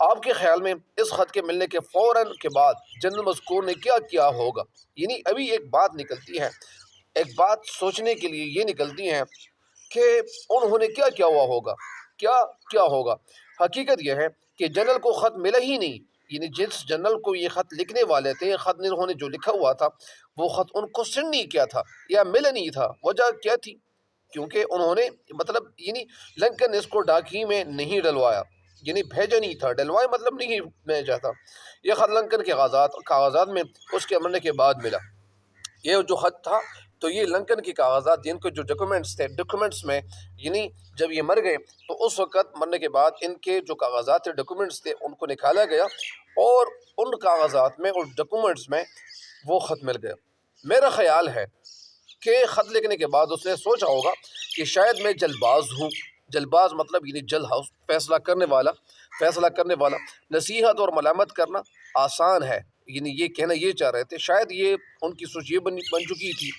آپ کے خیال میں اس خط کے ملنے کے فوراً کے بعد جنرل مذکور نے کیا کیا ہوگا؟ یعنی ابھی ایک بات نکلتی ہے، ایک بات سوچنے کے لیے یہ نکلتی ہے کہ انہوں نے کیا کیا ہوا ہوگا، کیا کیا ہوگا۔ حقیقت یہ ہے کہ جنرل کو خط ملا ہی نہیں، یعنی جس جنرل کو یہ خط لکھنے والے تھے، خط انہوں نے جو لکھا ہوا تھا وہ خط ان کو سینڈ نہیں کیا تھا یا ملا نہیں تھا۔ وجہ کیا تھی؟ کیونکہ انہوں نے مطلب یعنی لنکن نے اس کو ڈاک ہی میں نہیں ڈلوایا، یعنی بھیجا نہیں تھا، ڈلوائے مطلب نہیں بھیجا تھا۔ یہ خط لنکن کے کاغذات میں اس کے مرنے کے بعد ملا۔ یہ جو خط تھا تو یہ لنکن کی کاغذات، ان کے جو ڈاکومنٹس تھے، ڈاکومنٹس میں یعنی جب یہ مر گئے تو اس وقت مرنے کے بعد ان کے جو کاغذات تھے، ڈاکومنٹس تھے، ان کو نکالا گیا اور ان کاغذات میں اور ڈاکومنٹس میں وہ خط مل گیا۔ میرا خیال ہے کہ خط لکھنے کے بعد اس نے سوچا ہوگا کہ شاید میں جلد باز ہوں، جلد باز مطلب یعنی جلد ہاؤس، فیصلہ کرنے والا۔ نصیحت اور ملامت کرنا آسان ہے، یعنی یہ کہنا یہ چاہ رہے تھے، شاید یہ ان کی سوچ یہ بن چکی تھی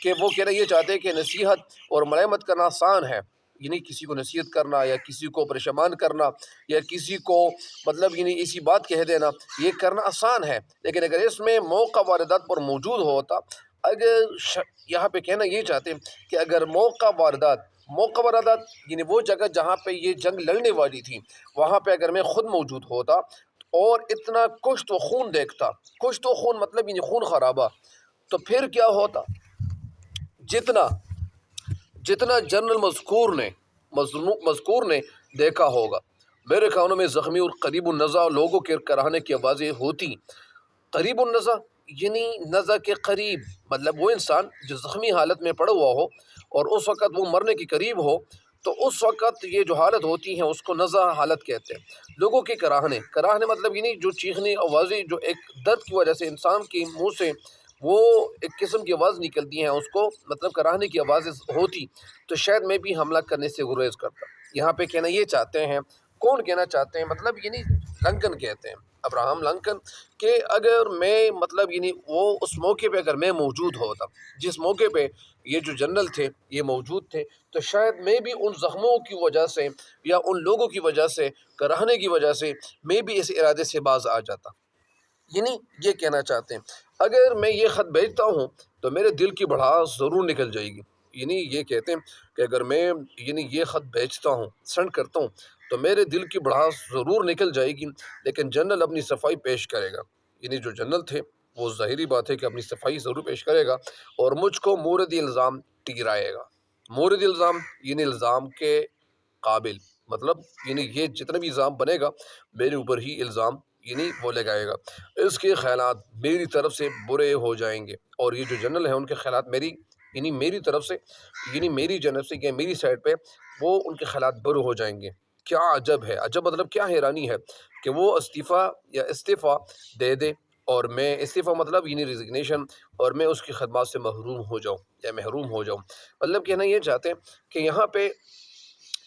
کہ وہ کہنا یہ چاہتے کہ نصیحت اور ملامت کرنا آسان ہے، یعنی کسی کو نصیحت کرنا یا کسی کو پریشان کرنا یا کسی کو مطلب یعنی اسی بات کہہ دینا، یہ کرنا آسان ہے، لیکن اگر اس میں موقع واردات پر موجود ہوتا، اگر یہاں پہ کہنا یہ چاہتے ہیں کہ اگر موقع واردات یعنی وہ جگہ جہاں پہ یہ جنگ لڑنے والی تھی، وہاں پہ اگر میں خود موجود ہوتا اور اتنا کشت و خون دیکھتا، کشت و خون مطلب یعنی خون خرابہ، تو پھر کیا ہوتا؟ جتنا جنرل مذکور نے دیکھا ہوگا، میرے خیالوں میں زخمی اور قریب النزع لوگوں کے کراہنے کی آوازیں ہوتی۔ قریب النزع یعنی نزع کے قریب، مطلب وہ انسان جو زخمی حالت میں پڑا ہوا ہو اور اس وقت وہ مرنے کے قریب ہو، تو اس وقت یہ جو حالت ہوتی ہے اس کو نزع حالت کہتے ہیں۔ لوگوں کے کراہنے مطلب یعنی جو چیخنے آوازیں جو ایک درد کی وجہ سے انسان کے منہ سے وہ ایک قسم کی آواز نکلتی ہیں، اس کو مطلب کراہنے کی آوازیں ہوتی، تو شاید میں بھی حملہ کرنے سے گریز کرتا۔ یہاں پہ کہنا یہ چاہتے ہیں، کون کہنا چاہتے ہیں؟ مطلب یعنی لنکن کہتے ہیں، ابراہم لنکن، کہ اگر میں مطلب یعنی وہ اس موقع پہ اگر میں موجود ہوتا، جس موقع پہ یہ جو جنرل تھے یہ موجود تھے، تو شاید میں بھی ان زخموں کی وجہ سے یا ان لوگوں کی وجہ سے، کراہنے کی وجہ سے میں بھی اس ارادے سے باز آ جاتا۔ یعنی یہ کہنا چاہتے ہیں اگر میں یہ خط بھیجتا ہوں تو میرے دل کی بڑھاس ضرور نکل جائے گی۔ یعنی یہ کہتے ہیں کہ اگر میں یعنی یہ خط بھیجتا ہوں، سینڈ کرتا ہوں، تو میرے دل کی بڑھاس ضرور نکل جائے گی، لیکن جنرل اپنی صفائی پیش کرے گا۔ یعنی جو جنرل تھے وہ ظاہری بات ہے کہ اپنی صفائی ضرور پیش کرے گا اور مجھ کو مورد الزام ٹھہرائے گا۔ مورد الزام یعنی الزام کے قابل، مطلب یعنی یہ جتنا بھی الزام بنے گا میرے اوپر ہی الزام یعنی وہ لگائے گا۔ اس کے خیالات میری طرف سے برے ہو جائیں گے، اور یہ جو جنرل ہیں ان کے خیالات میری طرف سے یعنی میری جانب سے یا میری سائڈ پہ وہ ان کے خیالات برے ہو جائیں گے۔ کیا عجب ہے، عجب مطلب کیا حیرانی ہے کہ وہ استعفیٰ دے دے اور میں استعفیٰ مطلب یعنی ریزگنیشن، اور میں اس کی خدمات سے محروم ہو جاؤں۔ مطلب کہنا یہ چاہتے ہیں کہ یہاں پہ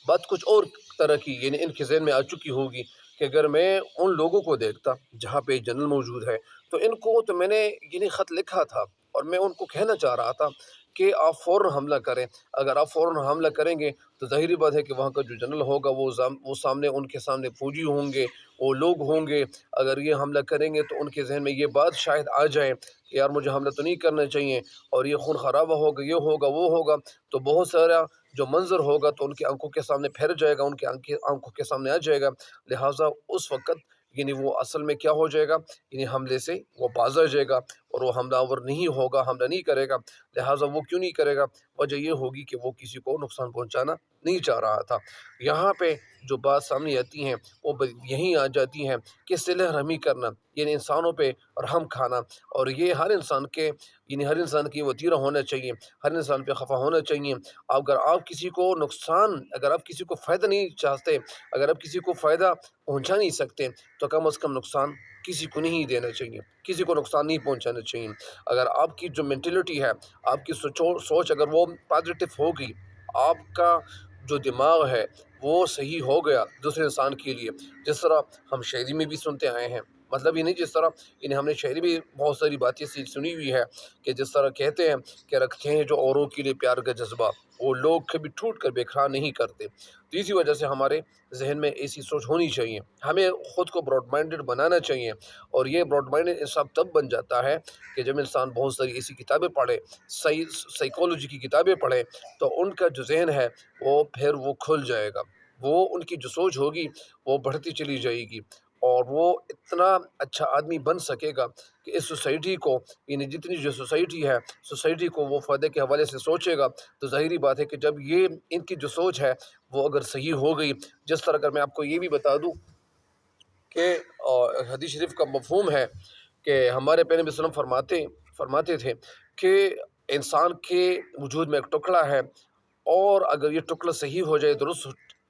بات کچھ اور طرح کی یعنی ان کے ذہن میں آ چکی ہوگی کہ اگر میں ان لوگوں کو دیکھتا جہاں پہ جنرل موجود ہے، تو ان کو تو میں نے یعنی خط لکھا تھا اور میں ان کو کہنا چاہ رہا تھا کہ آپ فوراً حملہ کریں۔ اگر آپ فوراً حملہ کریں گے تو ظاہری بات ہے کہ وہاں کا جو جنرل ہوگا وہ سامنے ان کے سامنے فوجی ہوں گے، وہ لوگ ہوں گے۔ اگر یہ حملہ کریں گے تو ان کے ذہن میں یہ بات شاید آ جائے کہ یار مجھے حملہ تو نہیں کرنا چاہیے، اور یہ خون خرابہ ہوگا، یہ ہوگا وہ ہوگا، تو بہت سارا جو منظر ہوگا تو ان کی آنکھوں کے سامنے پھیر جائے گا، ان کی آنکھوں کے سامنے آ جائے گا۔ لہٰذا اس وقت یعنی وہ اصل میں کیا ہو جائے گا، یعنی حملے سے وہ باز آ جائے گا اور وہ حملہ آور نہیں ہوگا، حملہ نہیں کرے گا۔ لہٰذا وہ کیوں نہیں کرے گا؟ وجہ یہ ہوگی کہ وہ کسی کو نقصان پہنچانا نہیں چاہ رہا تھا۔ یہاں پہ جو بات سامنے آتی ہیں وہ یہیں آ جاتی ہیں کہ صلہ رحمی کرنا یعنی انسانوں پہ رحم کھانا، اور یہ ہر انسان کی وتیرہ ہونا چاہیے، ہر انسان پہ خفا ہونا چاہیے۔ اگر آپ کسی کو فائدہ نہیں چاہتے، اگر آپ کسی کو فائدہ پہنچا نہیں سکتے، تو کم از کم نقصان کسی کو نہیں دینا چاہیے، کسی کو نقصان نہیں پہنچانا چاہیے۔ اگر آپ کی جو مینٹلٹی ہے، آپ کی سوچ اگر وہ پازیٹیو ہوگی، آپ کا جو دماغ ہے وہ صحیح ہو گیا دوسرے انسان کے لیے، جس طرح ہم شاعری میں بھی سنتے آئے ہیں، مطلب یہ نہیں جس طرح ہم نے شاعری میں بہت ساری باتیں سنی ہوئی ہے کہ جس طرح کہتے ہیں کہ رکھتے ہیں جو اوروں کے لیے پیار کا جذبہ، وہ لوگ کبھی ٹوٹ کر بکھرا نہیں کرتے۔ تو اسی وجہ سے ہمارے ذہن میں ایسی سوچ ہونی چاہیے، ہمیں خود کو براڈ مائنڈڈ بنانا چاہیے، اور یہ براڈ مائنڈڈ انسان تب بن جاتا ہے کہ جب انسان بہت ساری ایسی کتابیں پڑھے، سائیکولوجی کی کتابیں پڑھے، تو ان کا جو ذہن ہے وہ کھل جائے گا، وہ ان کی جو سوچ ہوگی وہ بڑھتی چلی جائے گی، اور وہ اتنا اچھا آدمی بن سکے گا کہ اس سوسائٹی کو، یعنی جتنی جو سوسائٹی ہے، سوسائٹی کو وہ فائدے کے حوالے سے سوچے گا۔ تو ظاہری بات ہے کہ جب یہ ان کی جو سوچ ہے وہ اگر صحیح ہو گئی، جس طرح اگر میں آپ کو یہ بھی بتا دوں کہ حدیث شریف کا مفہوم ہے کہ ہمارے پیغمبر صلی اللہ علیہ وسلم فرماتے تھے کہ انسان کے وجود میں ایک ٹکڑا ہے، اور اگر یہ ٹکڑا صحیح ہو جائے،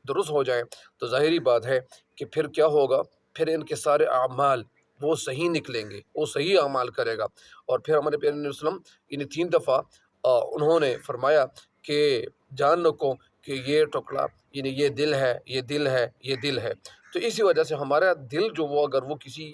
درست ہو جائے، تو ظاہری بات ہے کہ پھر کیا ہوگا، پھر ان کے سارے اعمال وہ صحیح نکلیں گے، وہ صحیح اعمال کرے گا۔ اور پھر ہمارے پیغمبر صلی اللہ علیہ وسلم یعنی 3 دفعہ انہوں نے فرمایا کہ جان رکھو کہ یہ ٹکڑا، یعنی یہ دل ہے، یہ دل ہے، یہ دل ہے۔ تو اسی وجہ سے ہمارا دل جو اگر وہ کسی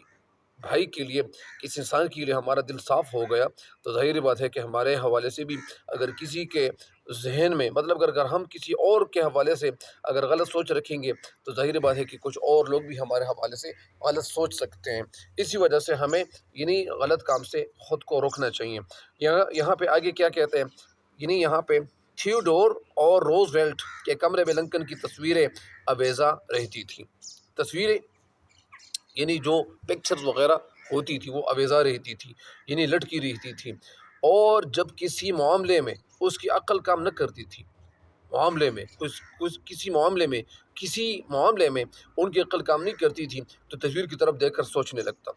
بھائی کے لیے، کسی انسان کے لیے ہمارا دل صاف ہو گیا، تو ظاہری بات ہے کہ ہمارے حوالے سے بھی اگر کسی کے ذہن میں، مطلب اگر ہم کسی اور کے حوالے سے اگر غلط سوچ رکھیں گے، تو ظاہری بات ہے کہ کچھ اور لوگ بھی ہمارے حوالے سے غلط سوچ سکتے ہیں۔ اسی وجہ سے ہمیں یعنی غلط کام سے خود کو روکنا چاہیے۔ یہاں پہ آگے کیا کہتے ہیں، یعنی یہاں پہ تھیوڈور اور روز ویلٹ کے کمرے میں لنکن کی تصویریں آویزاں رہتی تھیں۔ تصویریں یعنی جو پکچرز وغیرہ ہوتی تھی وہ آویزاں رہتی تھی، یعنی لٹکی رہتی تھی، اور جب کسی معاملے میں اس کی عقل کام نہ کرتی تھی، کسی معاملے میں ان کی عقل کام نہیں کرتی تھی، تو تصویر کی طرف دیکھ کر سوچنے لگتا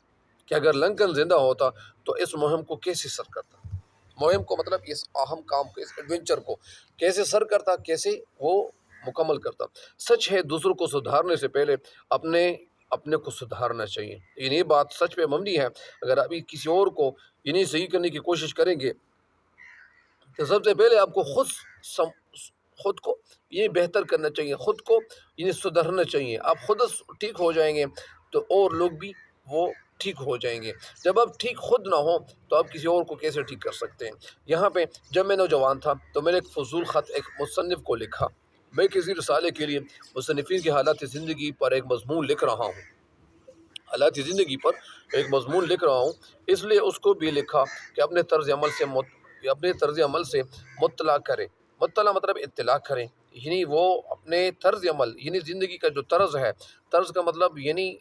کہ اگر لنکن زندہ ہوتا تو اس مہم کو کیسے سر کرتا، مہم کو مطلب اس اہم کام کو، اس ایڈونچر کو کیسے سر کرتا، کیسے وہ مکمل کرتا۔ سچ ہے دوسروں کو سدھارنے سے پہلے اپنے کو سدھارنا چاہیے، یعنی یہ بات سچ پہ مبنی ہے۔ اگر ابھی کسی اور کو یعنی صحیح کرنے کی کوشش کریں گے، تو سب سے پہلے آپ کو خود کو یہ بہتر کرنا چاہیے، خود کو یعنی سدھرنا چاہیے۔ آپ خود ٹھیک ہو جائیں گے تو اور لوگ بھی وہ ٹھیک ہو جائیں گے۔ جب آپ ٹھیک خود نہ ہو تو آپ کسی اور کو کیسے ٹھیک کر سکتے ہیں۔ یہاں پہ جب میں نوجوان تھا تو میں نے ایک فضول خط ایک مصنف کو لکھا، میں کسی رسالے کے لیے مصنفین کی حالات زندگی پر ایک مضمون لکھ رہا ہوں، اس لیے اس کو بھی لکھا کہ اپنے طرز عمل سے مطلع کریں۔ مطلع مطلب اطلاع کریں، یعنی وہ اپنے طرز عمل، یعنی زندگی کا جو طرز ہے، طرز کا مطلب یعنی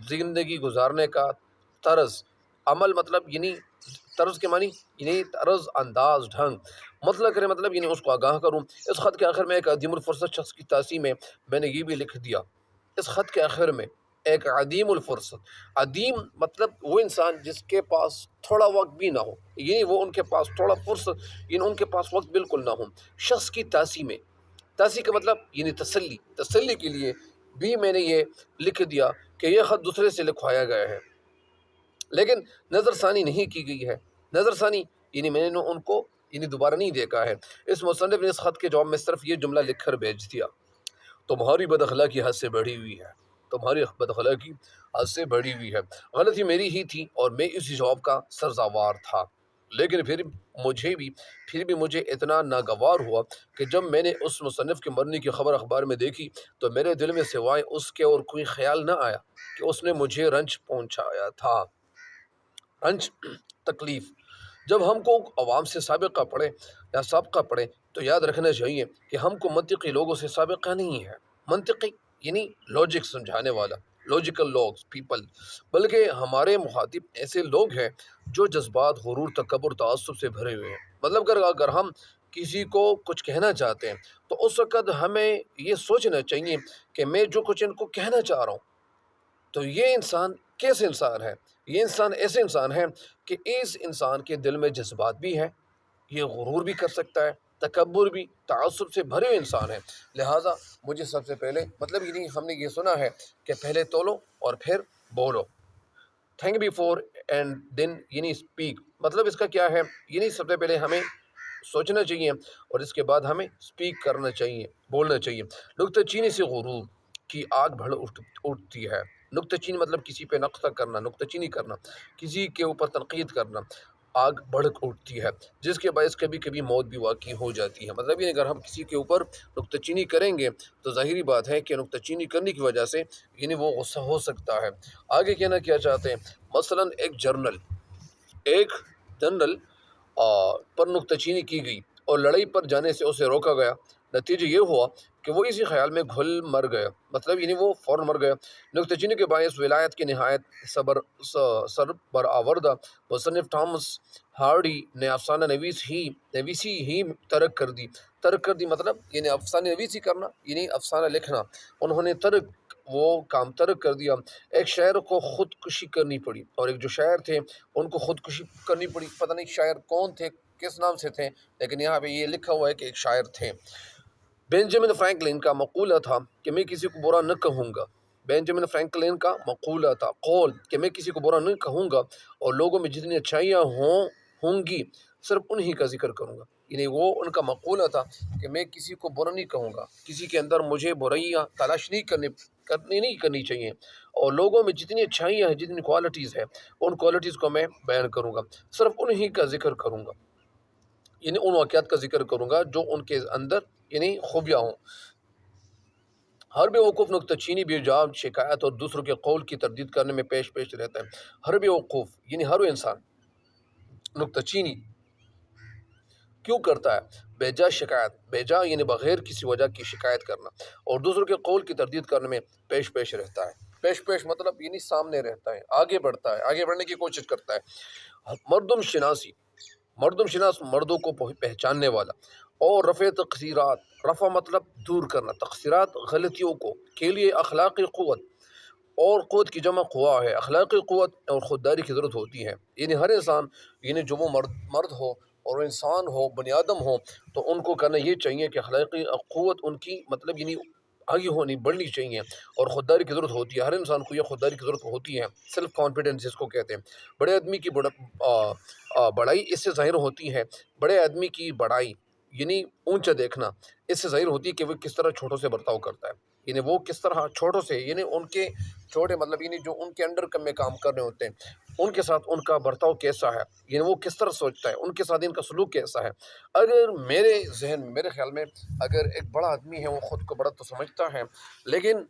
زندگی گزارنے کا طرز، عمل مطلب یعنی طرز کے معنی یعنی طرز، انداز، ڈھنگ، مطلع کریں مطلب یعنی اس کو آگاہ کروں۔ اس خط کے آخر میں ایک عدیم الفرصت شخص کی تعظیم میں میں نے یہ بھی لکھ دیا، اس خط کے آخر میں ایک عدیم الفرصت، عدیم مطلب وہ انسان جس کے پاس تھوڑا وقت بھی نہ ہو، یعنی وہ ان کے پاس تھوڑا فرصت، یعنی ان کے پاس وقت بالکل نہ ہو، شخص کی تعظیم میں، تعظیم کا مطلب یعنی تسلی کے لیے بھی میں نے یہ لکھ دیا کہ یہ خط دوسرے سے لکھوایا گیا ہے، لیکن نظر ثانی نہیں کی گئی ہے۔ نظر ثانی یعنی میں نے ان کو یعنی دوبارہ نہیں دیکھا ہے۔ اس مصنف نے اس خط کے جواب میں صرف یہ جملہ لکھ کر بھیج دیا، تمہاری بد اخلاقی حد سے بڑھی ہوئی ہے، تمہاری بد اخلاقی حد سے بڑھی ہوئی ہے۔ غلطی میری ہی تھی اور میں اسی جواب کا سزاوار تھا، لیکن پھر بھی مجھے اتنا ناگوار ہوا کہ جب میں نے اس مصنف کے مرنے کی خبر اخبار میں دیکھی تو میرے دل میں سوائے اس کے اور کوئی خیال نہ آیا کہ اس نے مجھے رنج پہنچایا تھا، رنج، تکلیف۔ جب ہم کو عوام سے سابقہ پڑھے تو یاد رکھنا چاہیے کہ ہم کو منطقی لوگوں سے سابقہ نہیں ہے۔ منطقی یعنی لاجک سمجھانے والا، لاجیکل لوگز، پیپل، بلکہ ہمارے مخاطب ایسے لوگ ہیں جو جذبات، غرور، تکبر، تعصب سے بھرے ہوئے ہیں۔ مطلب اگر ہم کسی کو کچھ کہنا چاہتے ہیں تو اس وقت ہمیں یہ سوچنا چاہیے کہ میں جو کچھ ان کو کہنا چاہ رہا ہوں تو یہ انسان کیسے انسان ہے، یہ انسان ایسے انسان ہے کہ اس انسان کے دل میں جذبات بھی ہیں، یہ غرور بھی کر سکتا ہے، تکبر بھی، تعصب سے بھرے ہوئے انسان ہیں۔ لہٰذا مجھے سب سے پہلے مطلب یعنی ہم نے یہ سنا ہے کہ پہلے تولو اور پھر بولو، تھنک بیفور اینڈ دین یعنی اسپیک، مطلب اس کا کیا ہے، یعنی سب سے پہلے ہمیں سوچنا چاہیے اور اس کے بعد ہمیں اسپیک کرنا چاہیے، بولنا چاہیے۔ نکتہ چینی سے غرور کی آگ بھڑ اٹھتی ہے۔ نکتہ چینی مطلب کسی پہ نقطہ کرنا، نکتہ چینی کرنا، کسی کے اوپر تنقید کرنا۔ آگ بھڑک اٹھتی ہے، جس کے باعث کبھی کبھی موت بھی واقع ہو جاتی ہے۔ مطلب یہ اگر ہم کسی کے اوپر نکتہ چینی کریں گے تو ظاہری بات ہے کہ نکتہ چینی کرنے کی وجہ سے وہ غصہ ہو سکتا ہے۔ آگے کہنا کیا چاہتے ہیں، مثلاً ایک جنرل پر نکتہ چینی کی گئی اور لڑائی پر جانے سے اسے روکا گیا۔ نتیجہ یہ ہوا کہ وہ اسی خیال میں گھل مر گیا، مطلب وہ فوراً مر گیا۔ نکتہ چینی کے باعث ولایت کی نہایت سربراوردہ مصنف تھامس ہارڈی نے افسانہ نویسی ہی ترک کر دی مطلب افسانہ نویسی کرنا افسانہ لکھنا انہوں نے وہ کام ترک کر دیا۔ ایک شاعر کو خودکشی کرنی پڑی، اور ایک جو شاعر تھے ان کو خودکشی کرنی پڑی۔ پتہ نہیں شاعر کون تھے، کس نام سے تھے، لیکن یہاں پہ یہ لکھا ہوا ہے کہ ایک شاعر تھے۔ بینجامن فرینکلن کا مقولہ تھا کہ میں کسی کو برا نہ کہوں گا۔ بینجامن فرینکلن کا مقولہ تھا، قول، کہ میں کسی کو برا نہیں کہوں گا، اور لوگوں میں جتنی اچھائیاں ہوں گی صرف انہی کا ذکر کروں گا۔ وہ ان کا مقولہ تھا کہ میں کسی کو برا نہیں کہوں گا، کسی کے اندر مجھے برائیاں تلاش نہیں کرنی چاہیے، اور لوگوں میں جتنی اچھائیاں ہیں، جتنی کوالٹیز ہیں، ان کوالٹیز کو میں بیان کروں گا، صرف انہی کا ذکر کروں گا، ان واقعات کا ذکر کروں گا جو ان کے اندر خوبیاں ہوں۔ ہر بیوقوف نکتہ چینی بے جا شکایت اور دوسروں کے قول کی تردید کرنے میں پیش رہتا ہے۔ ہر بیوقوف ہر انسان نکتہ چینی کیوں کرتا ہے؟ بے جا شکایت، بے جا بغیر کسی وجہ کی شکایت کرنا، اور دوسروں کے قول کی تردید کرنے میں پیش رہتا ہے۔ پیش مطلب سامنے رہتا ہے، آگے بڑھتا ہے، آگے بڑھنے کی کوشش کرتا ہے۔ مردم شناس مردوں کو پہچاننے والا، اور رفع تقصیرات، رفع مطلب دور کرنا، تقصیرات غلطیوں کے لیے اخلاقی قوت، اور قوت کی جمع قوا ہے، اخلاقی قوت اور خودداری کی ضرورت ہوتی ہے۔ ہر انسان جو وہ مرد ہو اور انسان ہو، بنی آدم ہو، تو ان کو کرنا یہ چاہیے کہ اخلاقی قوت ان کی مطلب آگے بڑھنی چاہیے، اور خودداری کی ضرورت ہوتی ہے۔ ہر انسان کو یہ خودداری کی ضرورت ہوتی ہے، سیلف کانفیڈنس جس کو کہتے ہیں۔ بڑے آدمی کی بڑائی اس سے ظاہر ہوتی ہے، بڑے آدمی کی بڑائی اونچا دیکھنا، اس سے ظاہر ہوتی ہے کہ وہ کس طرح چھوٹوں سے برتاؤ کرتا ہے، وہ کس طرح چھوٹوں سے ان کے چھوٹے مطلب جو ان کے انڈر میں کام کر رہے ہوتے ہیں، ان کے ساتھ ان کا برتاؤ کیسا ہے، وہ کس طرح سوچتا ہے، ان کے ساتھ ان کا سلوک کیسا ہے۔ اگر میرے ذہن میں، میرے خیال میں، اگر ایک بڑا آدمی ہے وہ خود کو بڑا تو سمجھتا ہے، لیکن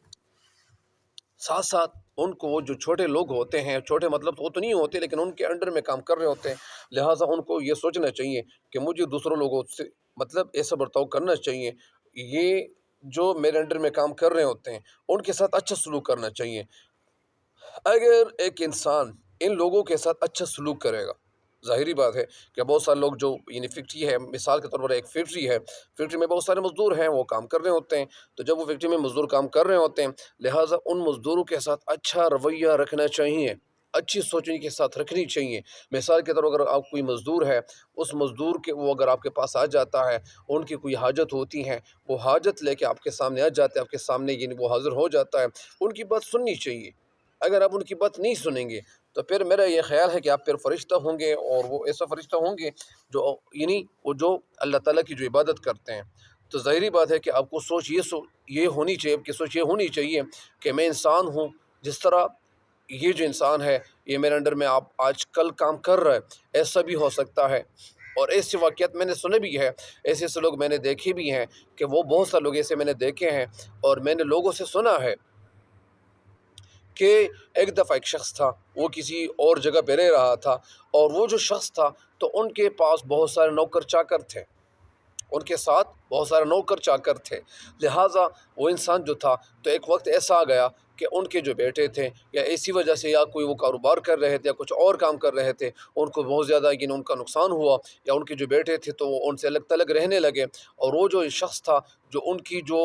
ساتھ ساتھ ان کو وہ جو چھوٹے لوگ ہوتے ہیں، چھوٹے مطلب وہ تو نہیں ہوتے لیکن ان کے انڈر میں کام کر رہے ہوتے ہیں، لہٰذا ان کو یہ سوچنا چاہیے کہ مجھے دوسروں لوگوں سے مطلب ایسا برتاؤ کرنا چاہیے، یہ جو میرے انڈر میں کام کر رہے ہوتے ہیں ان کے ساتھ اچھا سلوک کرنا چاہیے۔ اگر ایک انسان ان لوگوں کے ساتھ اچھا سلوک کرے گا، ظاہری بات ہے کہ بہت سارے لوگ جو فیکٹری ہے، مثال کے طور پر ایک فیکٹری ہے، فیکٹری میں بہت سارے مزدور ہیں، وہ کام کر رہے ہوتے ہیں، تو جب وہ فیکٹری میں مزدور کام کر رہے ہوتے ہیں، لہٰذا ان مزدوروں کے ساتھ اچھا رویہ رکھنا چاہیے، اچھی سوچنے کے ساتھ رکھنی چاہیے۔ مثال کے طور پر اگر آپ کوئی مزدور ہے، اس مزدور کے وہ اگر آپ کے پاس آ جاتا ہے، ان کی کوئی حاجت ہوتی ہے، وہ حاجت لے کے آپ کے سامنے آ جاتے ہیں، آپ کے سامنے وہ حاضر ہو جاتا ہے، ان کی بات سننی چاہیے۔ اگر آپ ان کی بات نہیں سنیں گے تو پھر میرا یہ خیال ہے کہ آپ پھر فرشتہ ہوں گے، اور وہ ایسا فرشتہ ہوں گے جو وہ جو اللہ تعالیٰ کی جو عبادت کرتے ہیں۔ تو ظاہری بات ہے کہ آپ کو سوچ یہ ہونی چاہیے، آپ کی سوچ یہ ہونی چاہیے کہ میں انسان ہوں، جس طرح یہ جو انسان ہے یہ میرے انڈر میں آپ آج کل کام کر رہا ہے، ایسا بھی ہو سکتا ہے۔ اور ایسے واقعات میں نے سنے بھی ہے، ایسے لوگ میں نے دیکھے بھی ہیں کہ وہ بہت سارے لوگ ایسے میں نے دیکھے ہیں، اور میں نے لوگوں سے سنا ہے کہ ایک دفعہ ایک شخص تھا، وہ کسی اور جگہ پہ رہ رہا تھا، اور وہ جو شخص تھا تو ان کے پاس بہت سارے نوکر چاکر تھے، ان کے ساتھ بہت سارے نوکر چاکر تھے، لہٰذا وہ انسان جو تھا تو ایک وقت ایسا آ گیا کہ ان کے جو بیٹے تھے، یا ایسی وجہ سے یا کوئی وہ کاروبار کر رہے تھے یا کچھ اور کام کر رہے تھے، ان کو بہت زیادہ ان کا نقصان ہوا، یا ان کے جو بیٹے تھے تو وہ ان سے الگ تلگ رہنے لگے، اور وہ جو شخص تھا جو ان کی جو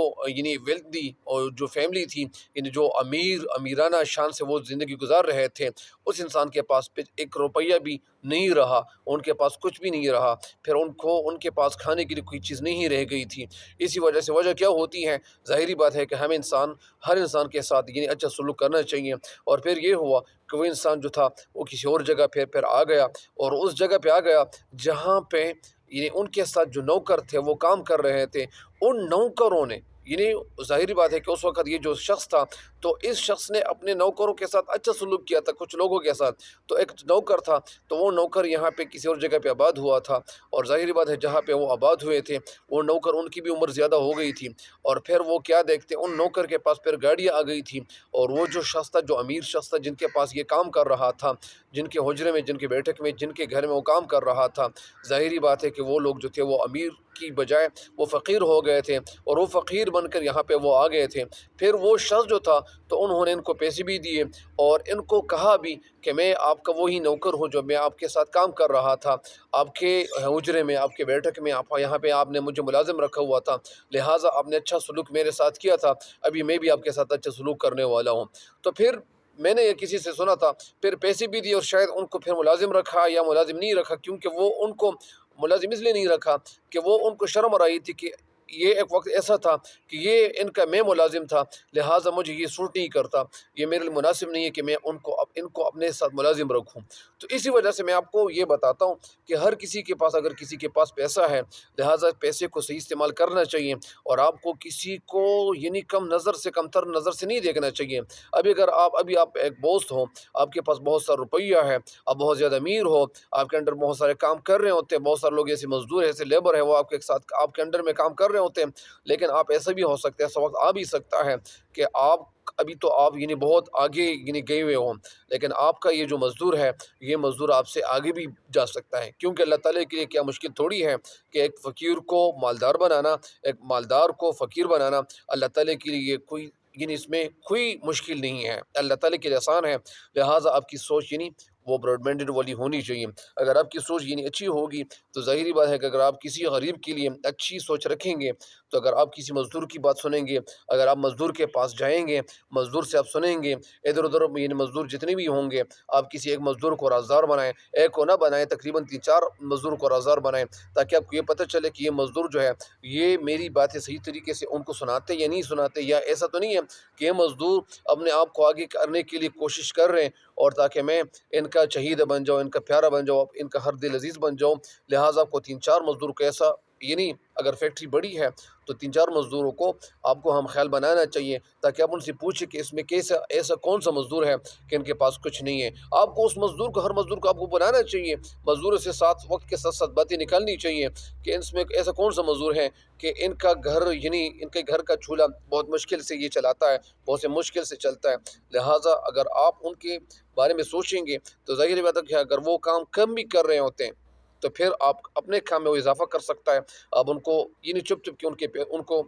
ویلتھی اور جو فیملی تھی، جو امیرانہ شان سے وہ زندگی گزار رہے تھے، اس انسان کے پاس ایک روپیہ بھی نہیں رہا، ان کے پاس کچھ بھی نہیں رہا، پھر ان کے پاس کھانے کے لیے کوئی چیز نہیں رہ گئی تھی۔ اسی وجہ سے وجہ کیا ہوتی ہے؟ ظاہری بات ہے کہ ہر انسان کے ساتھ اچھا سلوک کرنا چاہیے، اور پھر یہ ہوا کہ وہ انسان جو تھا وہ کسی اور جگہ پھر آ گیا، اور اس جگہ پہ آ گیا جہاں پہ ان کے ساتھ جو نوکر تھے وہ کام کر رہے تھے، ان نوکروں نے یعنی ظاہری بات ہے کہ اس وقت یہ جو شخص تھا تو اس شخص نے اپنے نوکروں کے ساتھ اچھا سلوک کیا تھا کچھ لوگوں کے ساتھ. تو ایک نوکر تھا تو وہ نوکر یہاں پہ کسی اور جگہ پہ آباد ہوا تھا، اور ظاہری بات ہے جہاں پہ وہ آباد ہوئے تھے وہ نوکر ان کی بھی عمر زیادہ ہو گئی تھی، اور پھر وہ کیا دیکھتے ان نوکر کے پاس پھر گاڑیاں آ گئی تھی، اور وہ جو شخص تھا جو امیر شخص تھا جن کے پاس یہ کام کر رہا تھا، جن کے حجرے میں، جن کے بیٹھک میں، جن کے گھر میں وہ کام کر رہا تھا، ظاہری بات ہے کہ وہ لوگ جو تھے وہ امیر کی بجائے وہ فقیر ہو گئے تھے، اور وہ فقیر بن کر یہاں پہ وہ آ گئے تھے. پھر وہ شخص جو تھا تو انہوں نے ان کو پیسے بھی دیے اور ان کو کہا بھی کہ میں آپ کا وہی نوکر ہوں جو میں آپ کے ساتھ کام کر رہا تھا، آپ کے حجرے میں، آپ کے بیٹھک میں، آپ یہاں پہ آپ نے مجھے ملازم رکھا ہوا تھا، لہٰذا آپ نے اچھا سلوک میرے ساتھ کیا تھا، ابھی میں بھی آپ کے ساتھ اچھا سلوک کرنے والا ہوں. تو پھر میں نے یہ کسی سے سنا تھا، پھر پیسے بھی دیے اور شاید ان کو پھر ملازم رکھا یا ملازم نہیں رکھا، کیونکہ وہ ان کو ملازم اس لیے نہیں رکھا کہ وہ ان کو شرم آ رہی تھی کہ یہ ایک وقت ایسا تھا کہ یہ ان کا میں ملازم تھا، لہٰذا مجھے یہ سوٹ نہیں کرتا، یہ میرے لیے مناسب نہیں ہے کہ میں ان کو اپنے ساتھ ملازم رکھوں. تو اسی وجہ سے میں آپ کو یہ بتاتا ہوں کہ ہر کسی کے پاس، اگر کسی کے پاس پیسہ ہے، لہٰذا پیسے کو صحیح استعمال کرنا چاہیے، اور آپ کو کسی کو یعنی کم نظر سے، کم تر نظر سے نہیں دیکھنا چاہیے. ابھی آپ ایک دوست ہو، آپ کے پاس بہت سارا روپیہ ہے، آپ بہت زیادہ امیر ہو، آپ کے انڈر بہت سارے کام کر رہے ہوتے ہیں، بہت سارے لوگ ایسے مزدور ایسے لیبر ہے وہ آپ کے ساتھ آپ کے انڈر میں کام کر رہے ہوتے ہیں، لیکن آپ ایسا بھی ہو سکتا ہے، ایسا وقت آ بھی سکتا ہے کہ ابھی تو آپ یعنی بہت آگے یعنی گئے ہوئے ہوں، لیکن آپ کا یہ جو مزدور ہے یہ مزدور آپ سے آگے بھی جا سکتا ہے، کیونکہ اللہ تعالیٰ کے لیے کیا مشکل تھوڑی ہے کہ ایک فقیر کو مالدار بنانا، ایک مالدار کو فقیر بنانا. اللہ تعالیٰ کے لیے کوئی یعنی اس میں کوئی مشکل نہیں ہے، اللہ تعالیٰ کے لیے آسان ہے. لہٰذا آپ کی سوچ یعنی وہ براڈ مائنڈڈ والی ہونی چاہیے. اگر آپ کی سوچ یعنی اچھی ہوگی تو ظاہری بات ہے کہ اگر آپ کسی غریب کے لیے اچھی سوچ رکھیں گے، تو اگر آپ کسی مزدور کی بات سنیں گے، اگر آپ مزدور کے پاس جائیں گے، مزدور سے آپ سنیں گے، ادھر ادھر یعنی مزدور جتنے بھی ہوں گے، آپ کسی ایک مزدور کو رازدار بنائیں، ایک کو نہ بنائیں، تقریباً 3-4 مزدور کو رازدار بنائیں، تاکہ آپ کو یہ پتہ چلے کہ یہ مزدور جو ہے یہ میری باتیں صحیح طریقے سے ان کو سناتے یا نہیں سناتے، یا ایسا تو نہیں ہے کہ یہ مزدور اپنے آپ کو آگے کرنے کے لیے کوشش کر رہے ہیں اور تاکہ میں ان کا چہیدہ بن جاؤں، ان کا پیارا بن جاؤں، ان کا ہر دل عزیز بن جاؤں. لہٰذا آپ کو 3-4 مزدور کو ایسا یعنی اگر فیکٹری بڑی ہے تو 3-4 مزدوروں کو آپ کو ہم خیال بنانا چاہیے، تاکہ آپ ان سے پوچھیں کہ اس میں ایسا کون سا مزدور ہے کہ ان کے پاس کچھ نہیں ہے. آپ کو اس مزدور کو، ہر مزدور کو آپ کو بنانا چاہیے، مزدوروں سے ساتھ وقت کے ساتھ ساتھ باتیں نکالنی چاہیے کہ اس میں ایسا کون سا مزدور ہے کہ ان کا گھر یعنی ان کے گھر کا چولہا بہت مشکل سے یہ چلاتا ہے، بہت سے مشکل سے چلتا ہے. لہٰذا اگر آپ ان کے بارے میں سوچیں گے تو ظاہر بات ہے کہ اگر وہ کام کم بھی کر رہے ہوتے ہیں تو پھر آپ اپنے کام میں وہ اضافہ کر سکتا ہے. آپ ان کو یعنی چپ چپ کے ان کو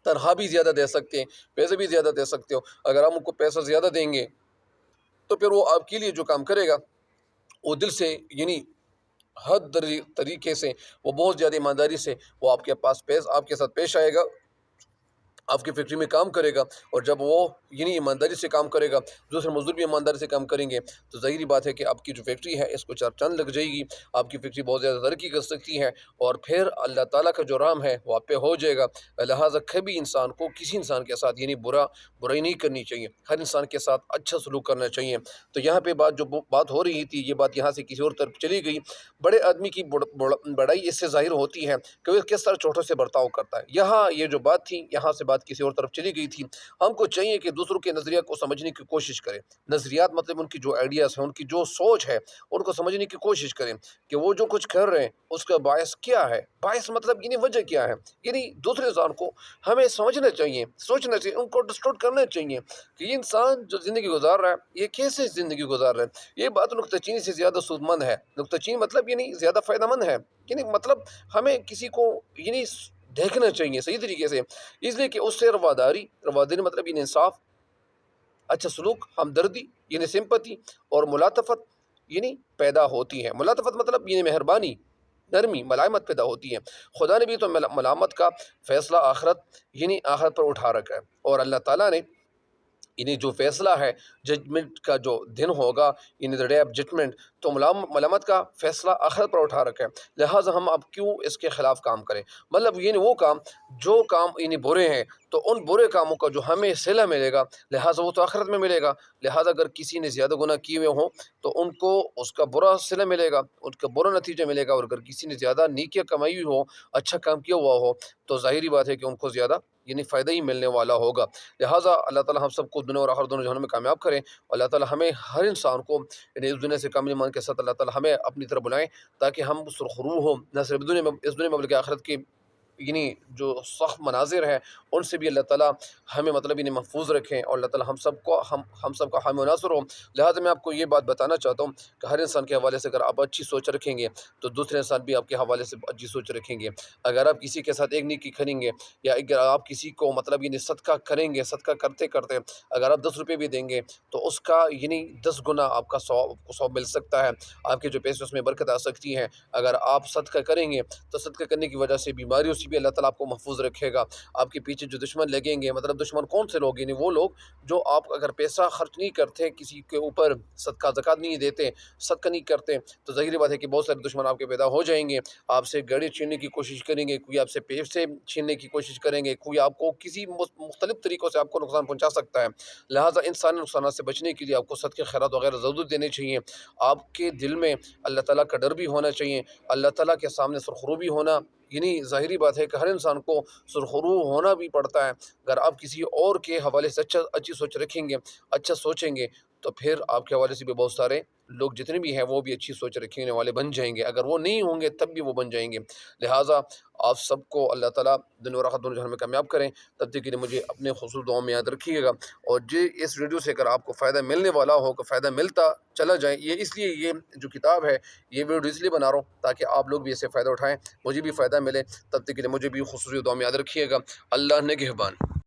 تنخواہ بھی زیادہ دے سکتے ہیں، پیسے بھی زیادہ دے سکتے ہو. اگر آپ ان کو پیسہ زیادہ دیں گے تو پھر وہ آپ کے لیے جو کام کرے گا وہ دل سے یعنی ہر طریقے سے، وہ بہت زیادہ ایمانداری سے وہ آپ کے ساتھ پیش آئے گا، آپ کی فیکٹری میں کام کرے گا. اور جب وہ یعنی ایمانداری سے کام کرے گا، دوسرے مزدور بھی ایمانداری سے کام کریں گے، تو ظاہری بات ہے کہ آپ کی جو فیکٹری ہے اس کو 4 چاند لگ جائے گی، آپ کی فیکٹری بہت زیادہ ترقی کر سکتی ہے، اور پھر اللہ تعالیٰ کا جو رحم ہے وہ آپ پہ ہو جائے گا. لہٰذا کبھی انسان کو کسی انسان کے ساتھ یعنی برائی نہیں کرنی چاہیے، ہر انسان کے ساتھ اچھا سلوک کرنا چاہیے. تو یہاں پہ بات ہو رہی تھی، یہ بات یہاں سے کسی اور طرف چلی گئی. بڑے آدمی کی بڑائی اس سے ظاہر ہوتی ہے کہ وہ کس طرح چھوٹوں سے برتاؤ کرتا ہے. یہاں یہ جو بات تھی یہاں سے بات کسی اور طرف چلی گئی تھی. ہم کو چاہیے کہ دوسروں کے نظریہ کو سمجھنے کی کوشش کریں. نظریات مطلب ان کی جو آئیڈیاز ہیں، ان کی جو سوچ ہے، ان کو سمجھنے کی کوشش کریں کہ وہ جو کچھ کر رہے ہیں اس کا باعث کیا ہے. باعث مطلب یعنی وجہ کیا ہے، یعنی دوسرے انسان کو ہمیں سمجھنا چاہیے، سوچنا چاہیے، ان کو انڈرسٹوڈ کرنا چاہیے کہ یہ انسان جو زندگی گزار رہا ہے یہ کیسے زندگی گزار رہا ہے. یہ بات نکتہ چینی سے زیادہ سود مند ہے. نکتہ چینی مطلب یعنی زیادہ فائدہ مند ہے، یعنی مطلب ہمیں کسی کو یعنی دیکھنا چاہیے صحیح طریقے سے، اس لیے کہ اس سے رواداری مطلب یعنی انصاف، اچھا سلوک، ہمدردی یعنی سمپتی، اور ملاطفت یعنی پیدا ہوتی ہے. ملاطفت مطلب یعنی مہربانی، نرمی، ملائمت پیدا ہوتی ہے. خدا نے بھی تو ملامت کا فیصلہ آخرت یعنی آخرت پر اٹھا رکھا ہے، اور اللہ تعالیٰ نے یعنی جو فیصلہ ہے ججمنٹ کا جو دن ہوگا، یعنی دا ڈے آف ججمنٹ، تو ملامت کا فیصلہ آخرت پر اٹھا رکھا ہے، لہٰذا ہم اب کیوں اس کے خلاف کام کریں؟ مطلب یعنی وہ کام جو کام یعنی برے ہیں، تو ان برے کاموں کا جو ہمیں صلہ ملے گا لہٰذا وہ تو آخرت میں ملے گا، لہٰذا اگر کسی نے زیادہ گناہ کیے ہوئے ہوں تو ان کو اس کا برا صلہ ملے گا، ان کا برا نتیجہ ملے گا، اور اگر کسی نے زیادہ نیکیاں کمائی ہوئی ہو، اچھا کام کیا ہوا ہو، تو ظاہری بات ہے کہ ان کو زیادہ یعنی فائدہ ہی ملنے والا ہوگا۔ لہٰذا اللہ تعالیٰ ہم سب کو دنیا اور آخرت دونوں جہانوں میں کامیاب کریں، اور اللہ تعالیٰ ہمیں ہر انسان کو یعنی اس دنیا سے کامل ایمان کے ساتھ اللہ تعالیٰ ہمیں اپنی طرف بلائیں، تاکہ ہم سرخرو ہوں، نہ صرف اس دنیا میں بلکہ آخرت کی یعنی جو سخت مناظر ہیں ان سے بھی اللہ تعالیٰ ہمیں مطلب انہیں محفوظ رکھیں، اور اللہ تعالیٰ ہم سب کا حامی و ناصر ہو۔ لہٰذا میں آپ کو یہ بات بتانا چاہتا ہوں کہ ہر انسان کے حوالے سے اگر آپ اچھی سوچ رکھیں گے تو دوسرے انسان بھی آپ کے حوالے سے اچھی سوچ رکھیں گے۔ اگر آپ کسی کے ساتھ ایک نیکی کریں گے، یا اگر آپ کسی کو مطلب یعنی صدقہ کریں گے، صدقہ کرتے کرتے اگر آپ 10 روپے بھی دیں گے تو اس کا یعنی 10 گنا آپ کا ثواب مل سکتا ہے، آپ کے جو پیسے اس میں برکت آ سکتی ہے۔ اگر آپ صدقہ کریں گے تو صدقہ کرنے کی وجہ سے بیماریوں سے بھی اللہ تعالیٰ آپ کو محفوظ رکھے گا۔ آپ کے پیچھے جو دشمن لگیں گے، مطلب دشمن کون سے لوگ؟ یعنی وہ لوگ جو آپ اگر پیسہ خرچ نہیں کرتے، کسی کے اوپر صدقہ زکوٰۃ نہیں دیتے، صدقہ نہیں کرتے، تو ظاہری بات ہے کہ بہت سارے دشمن آپ کے پیدا ہو جائیں گے، آپ سے گاڑی چھیننے کی کوشش کریں گے، کوئی آپ سے پیسے چھیننے کی کوشش کریں گے، کوئی آپ کو کسی مختلف طریقوں سے آپ کو نقصان پہنچا سکتا ہے۔ لہٰذا انسانی نقصانات سے بچنے کے لیے آپ کو صدقے خیرات وغیرہ ضرور دینے چاہیے۔ آپ کے دل میں اللہ تعالیٰ کا ڈر بھی ہونا چاہیے، اللہ تعالیٰ کے سامنے سرخرو بھی ہونا، یعنی ظاہری بات ہے کہ ہر انسان کو سرخرو ہونا بھی پڑتا ہے۔ اگر آپ کسی اور کے حوالے سے اچھی سوچ رکھیں گے، اچھا سوچیں گے، تو پھر آپ کے حوالے سے بھی بہت سارے لوگ جتنے بھی ہیں وہ بھی اچھی سوچ رکھنے والے بن جائیں گے، اگر وہ نہیں ہوں گے تب بھی وہ بن جائیں گے۔ لہٰذا آپ سب کو اللہ تعالیٰ دنیا اور آخرت دونوں جہان میں کامیاب کریں۔ تب تک کے لیے مجھے اپنے خصوصی دعاؤں میں یاد رکھیے گا، اور اس ویڈیو سے اگر آپ کو فائدہ ملنے والا ہو، کہ فائدہ ملتا چلا جائے، یہ اس لیے یہ جو کتاب ہے یہ ویڈیو اس لیے بنا رہا ہوں تاکہ آپ لوگ بھی اس سے فائدہ اٹھائیں، مجھے بھی فائدہ ملے۔ تب تک کے لیے مجھے بھی خصوصی دعاؤں میں یاد رکھیے گا۔ اللہ نگہبان۔